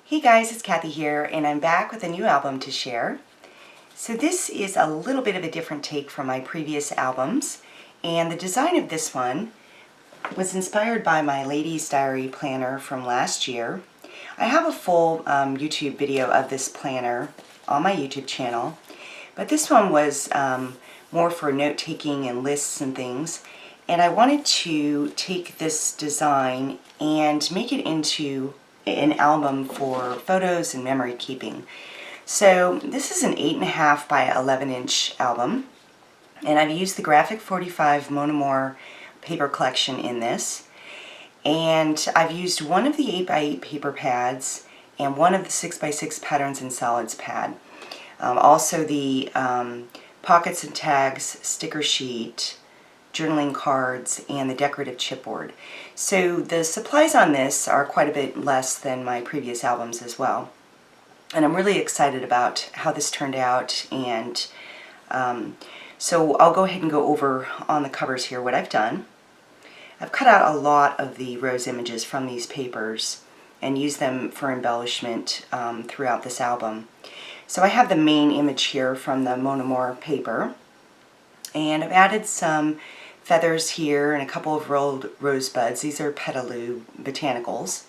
Hey guys, it's Kathy here, and I'm back with a new album to share. So this is a little bit of a different take from my previous albums, and the design of this one was inspired by my Ladies Diary planner from last year. I have a full YouTube video of this planner on my YouTube channel, but this one was more for note-taking and lists and things, and I wanted to take this design and make it into an album for photos and memory keeping. So this is an 8.5 by 11-inch album, and I've used the Graphic 45 Mon Amour paper collection in this, and I've used one of the 8x8 paper pads and one of the 6x6 patterns and solids pad. Also the pockets and tags sticker sheet, journaling cards, and the decorative chipboard. So the supplies on this are quite a bit less than my previous albums as well. And I'm really excited about how this turned out, and so I'll go ahead and go over on the covers here what I've done. I've cut out a lot of the rose images from these papers and used them for embellishment throughout this album. So I have the main image here from the Mon Amour paper, and I've added some feathers here and a couple of rolled rosebuds. These are Petaloo botanicals.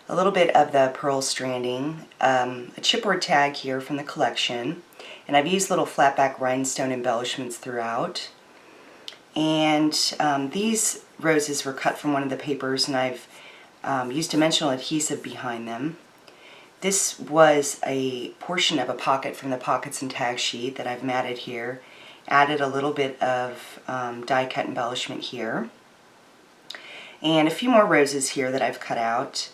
A little bit of the pearl stranding, a chipboard tag here from the collection, and I've used little flatback rhinestone embellishments throughout. And these roses were cut from one of the papers, and I've used dimensional adhesive behind them. This was a portion of a pocket from the pockets and tag sheet that I've matted here. Added a little bit of die cut embellishment here, and a few more roses here that I've cut out.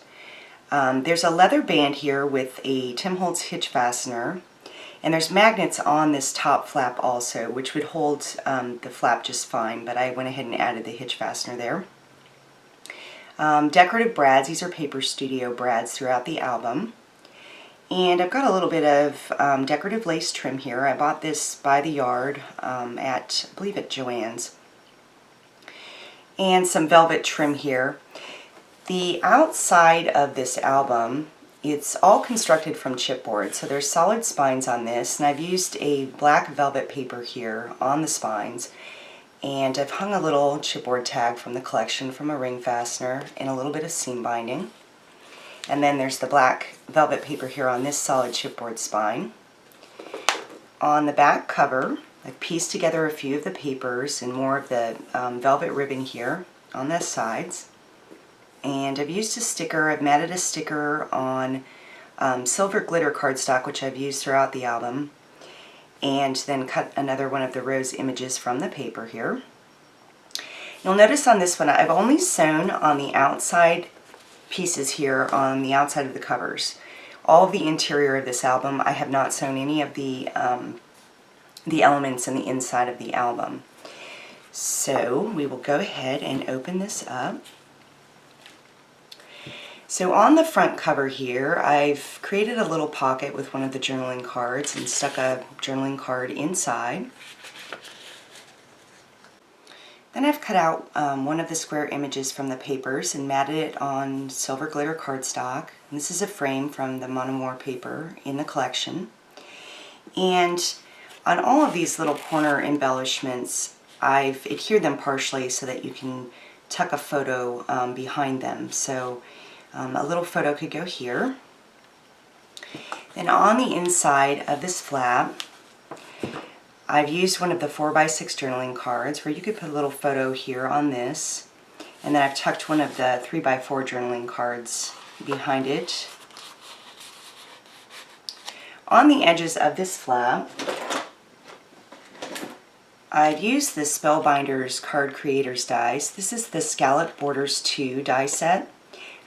There's a leather band here with a Tim Holtz hitch fastener, and there's magnets on this top flap also, which would hold the flap just fine, but I went ahead and added the hitch fastener there. Decorative brads. These are Paper Studio brads throughout the album. And I've got a little bit of decorative lace trim here. I bought this by the yard at, I believe, at Joann's. And some velvet trim here. The outside of this album, it's all constructed from chipboard, so there's solid spines on this, and I've used a black velvet paper here on the spines, and I've hung a little chipboard tag from the collection from a ring fastener and a little bit of seam binding. And then there's the black velvet paper here on this solid chipboard spine. On the back cover, I've pieced together a few of the papers and more of the velvet ribbon here on the sides. And I've used a sticker. I've matted a sticker on silver glitter cardstock, which I've used throughout the album, and then cut another one of the rose images from the paper here. You'll notice on this one I've only sewn on the outside pieces here on the outside of the covers. All of the interior of this album, I have not sewn any of the elements in the inside of the album. So we will go ahead and open this up. So on the front cover here, I've created a little pocket with one of the journaling cards and stuck a journaling card inside. Then I've cut out one of the square images from the papers and matted it on silver glitter cardstock. And this is a frame from the Mon Amour paper in the collection. And on all of these little corner embellishments, I've adhered them partially so that you can tuck a photo behind them. So a little photo could go here. Then on the inside of this flap, I've used one of the 4x6 journaling cards where you could put a little photo here on this, and then I've tucked one of the 3x4 journaling cards behind it. On the edges of this flap, I've used the Spellbinders Card Creators dies. This is the Scalloped Borders 2 die set.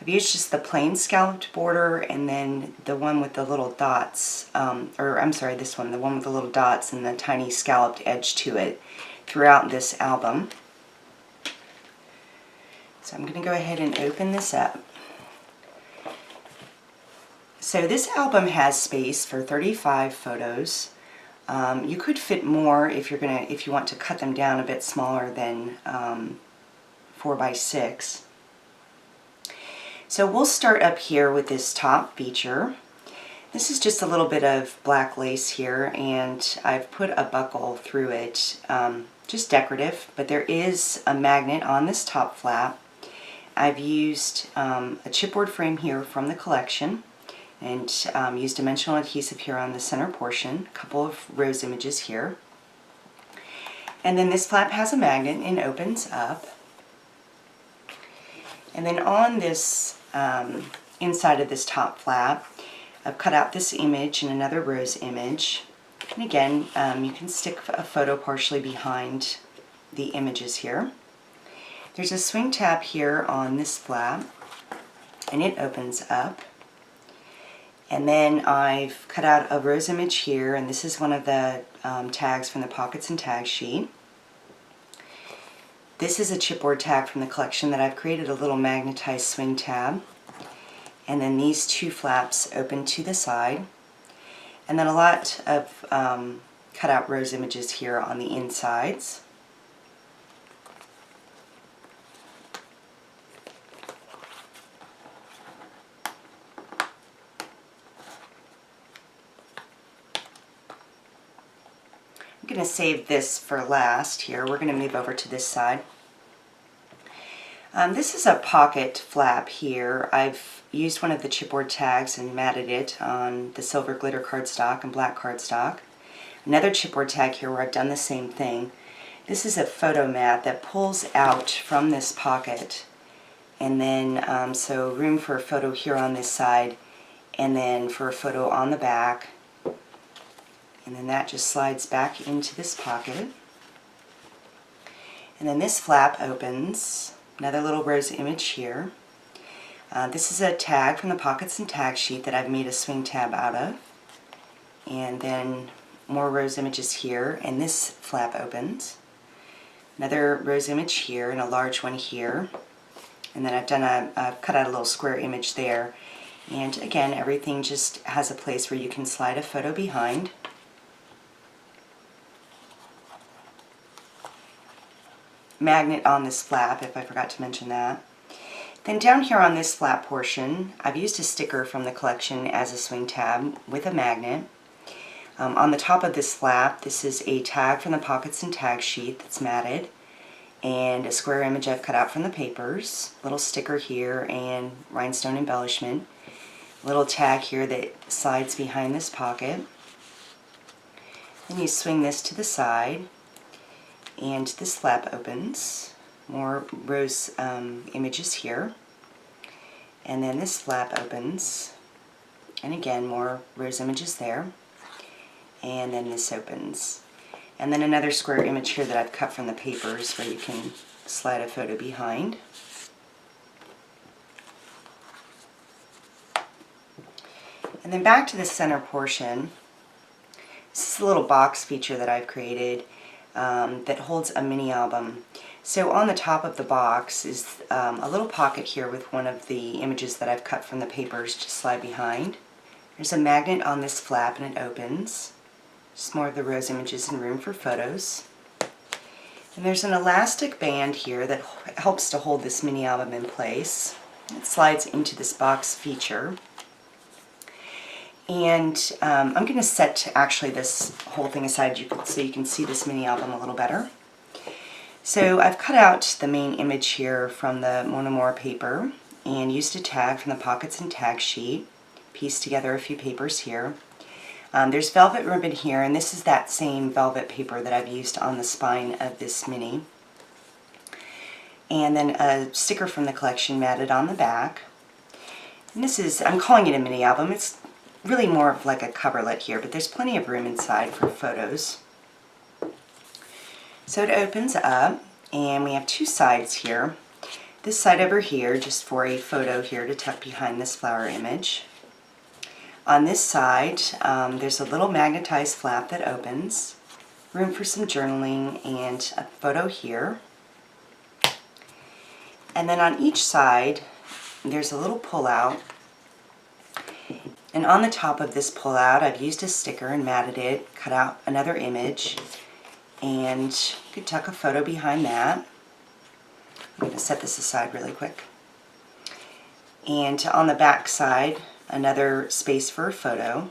I've used just the plain scalloped border and then the one with the little dots, or I'm sorry, this one, the one with the little dots and the tiny scalloped edge to it throughout this album. So I'm going to go ahead and open this up. So this album has space for 35 photos. You could fit more if you want to cut them down a bit smaller than 4x6. So we'll start up here with this top feature, This is just a little bit of black lace here, and I've put a buckle through it, just decorative, but there is a magnet on this top flap. I've used a chipboard frame here from the collection, and used dimensional adhesive here on the center portion, a couple of rose images here. And then this flap has a magnet and opens up. And then on this inside of this top flap, I've cut out this image and another rose image. And again, you can stick a photo partially behind the images here. There's a swing tab here on this flap, and it opens up. And then I've cut out a rose image here, and this is one of the tags from the Pockets and Tags sheet. This is a chipboard tag from the collection that I've created a little magnetized swing tab. And then these two flaps open to the side. And then a lot of cut out rose images here on the insides. I'm going to save this for last here. We're going to move over to this side. This is a pocket flap here. I've used one of the chipboard tags and matted it on the silver glitter cardstock and black cardstock. Another chipboard tag here where I've done the same thing. This is a photo mat that pulls out from this pocket, and then so room for a photo here on this side, and then for a photo on the back. And then that just slides back into this pocket. And then this flap opens. Another little rose image here. This is a tag from the Pockets and Tags sheet that I've made a swing tab out of. And then more rose images here, and this flap opens. Another rose image here and a large one here. And then I've cut out a little square image there. And again, everything just has a place where you can slide a photo behind. Magnet on this flap, if I forgot to mention that. Then down here on this flap portion, I've used a sticker from the collection as a swing tab with a magnet. On the top of this flap, this is a tag from the Pockets and Tags sheet that's matted, and a square image I've cut out from the papers, little sticker here and rhinestone embellishment, little tag here that slides behind this pocket. Then you swing this to the side, and this flap opens. More rose images here. And then this flap opens. And again, more rose images there. And then this opens. And then another square image here that I've cut from the papers where you can slide a photo behind. And then back to the center portion. This is a little box feature that I've created that holds a mini album. So on the top of the box is a little pocket here with one of the images that I've cut from the papers to slide behind. There's a magnet on this flap and it opens. Just more of the rose images and room for photos. And there's an elastic band here that helps to hold this mini album in place. It slides into this box feature. And I'm going to set actually this whole thing aside so you can see this mini album a little better. So I've cut out the main image here from the Mon Amour paper and used a tag from the Pockets and Tags sheet. Pieced together a few papers here. There's velvet ribbon here, and this is that same velvet paper that I've used on the spine of this mini. And then a sticker from the collection matted on the back. And this is, I'm calling it a mini album. It's really more of like a coverlet here, but there's plenty of room inside for photos. So it opens up, and we have two sides here. This side over here, just for a photo here to tuck behind this flower image. On this side, there's a little magnetized flap that opens. Room for some journaling and a photo here. And then on each side, there's a little pull-out. And on the top of this pull-out, I've used a sticker and matted it, cut out another image, and you could tuck a photo behind that. I'm going to set this aside really quick. And on the back side, another space for a photo.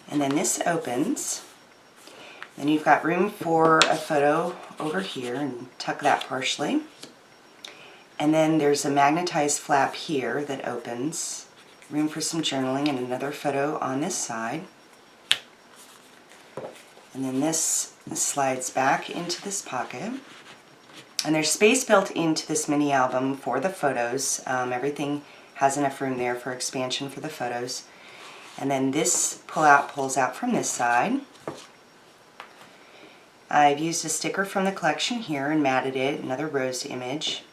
And then this opens. Then you've got room for a photo over here, and tuck that partially. And then there's a magnetized flap here that opens. Room for some journaling and another photo on this side. And then this slides back into this pocket. And there's space built into this mini album for the photos. Everything has enough room there for expansion for the photos. And then this pull-out pulls out from this side. I've used a sticker from the collection here and matted it, another rose image.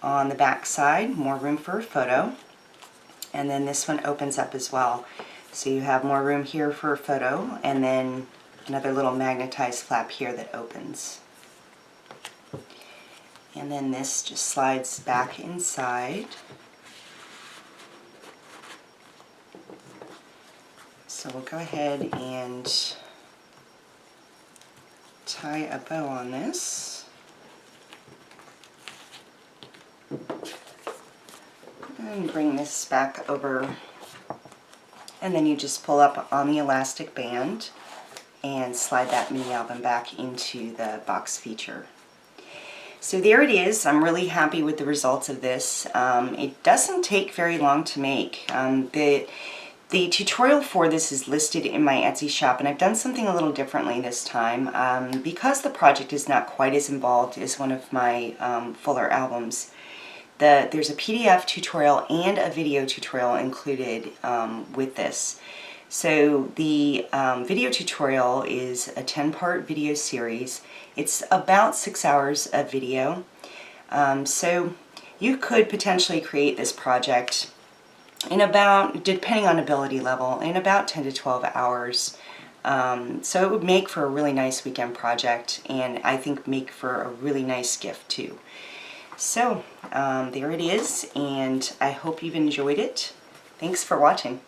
On the back side, more room for a photo. And then this one opens up as well. So you have more room here for a photo, and then another little magnetized flap here that opens. And then this just slides back inside. So we'll go ahead and tie a bow on this. And bring this back over. And then you just pull up on the elastic band and slide that mini album back into the box feature. So there it is. I'm really happy with the results of this. It doesn't take very long to make. The tutorial for this is listed in my Etsy shop, and I've done something a little differently this time. Because the project is not quite as involved as one of my fuller albums, there's a PDF tutorial and a video tutorial included with this. So the video tutorial is a 10-part video series. It's about 6 hours of video. So you could potentially create this project in about, depending on ability level, in about 10 to 12 hours. So it would make for a really nice weekend project, and I think make for a really nice gift too. So there it is, and I hope you've enjoyed it. Thanks for watching.